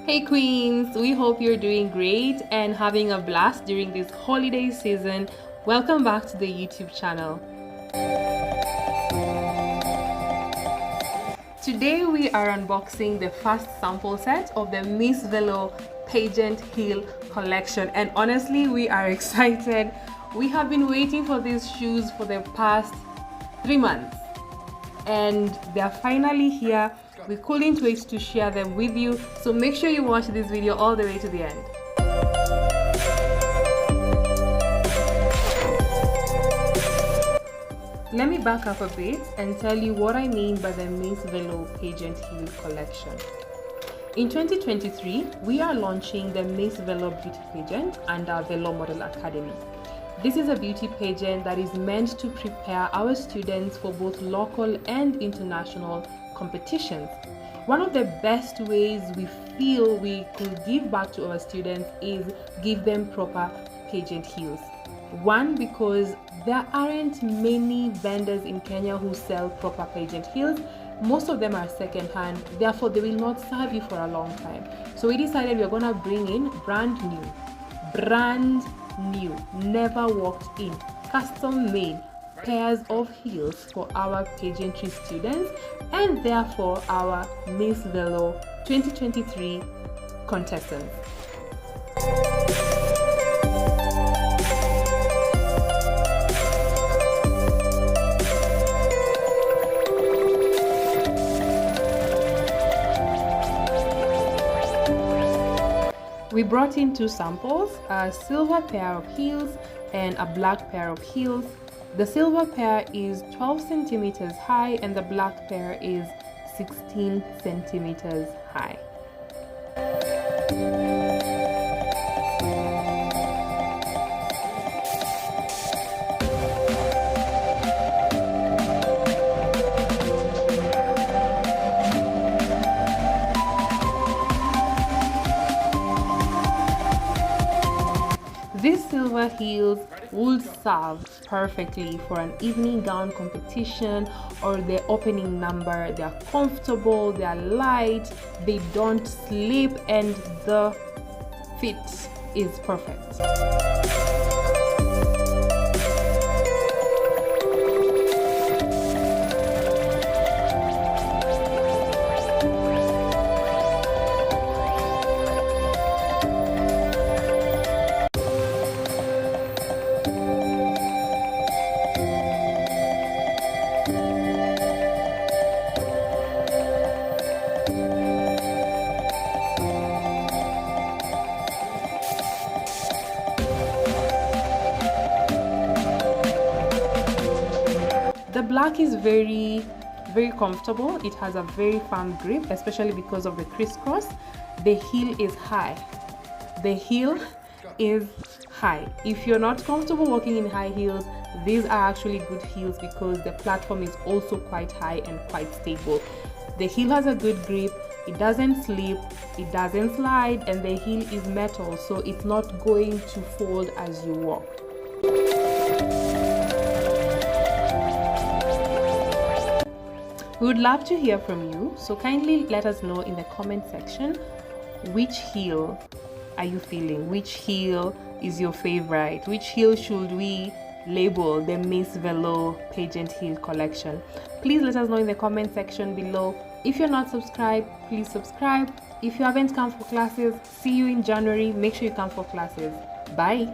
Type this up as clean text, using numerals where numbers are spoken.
Hey queens, we hope you're doing great and having a blast during this holiday season. Welcome back to the YouTube channel. Today we are unboxing the first sample set of the Miss Velour Pageant Heel collection, and honestly we are excited. We have been waiting for these shoes for the past 3 months and they are finally here. We couldn't wait to share them with you, so make sure you watch this video all the way to the end. Let me back up a bit and tell you what I mean by the Miss Velour Pageant Heel collection. In 2023, we are launching the Miss Velour Beauty Pageant under Velour Model Academy. This is a beauty pageant that is meant to prepare our students for both local and international competitions. One of the best ways we feel we could give back to our students is give them proper pageant heels. One, because there aren't many vendors in Kenya who sell proper pageant heels. Most of them are second-hand, therefore they will not serve you for a long time. So we decided we're gonna bring in brand new, never walked in, custom made pairs of heels for our pageantry students and therefore our Miss Velour 2023 contestants. We brought in 2 samples, a silver pair of heels and a black pair of heels. The silver pair is 12 centimeters high and the black pair is 16 centimeters high. These silver heels would serve perfectly for an evening gown competition or the opening number. They are comfortable, they are light, they don't slip, and the fit is perfect. The black is very comfortable. It has a very firm grip, especially because of the crisscross. The heel is high. If you're not comfortable walking in high heels, these are actually good heels because the platform is also quite high and quite stable. The heel has a good grip, it doesn't slip, it doesn't slide, and the heel is metal, so it's not going to fold as you walk. We would love to hear from you, so kindly let us know in the comment section which heel are you feeling, which heel is your favorite, which heel should we label the Miss Velour Pageant Heel collection. Please let us know in the comment section below. If you're not subscribed, please subscribe. If you haven't come for classes, see you in January. Make sure you come for classes. Bye.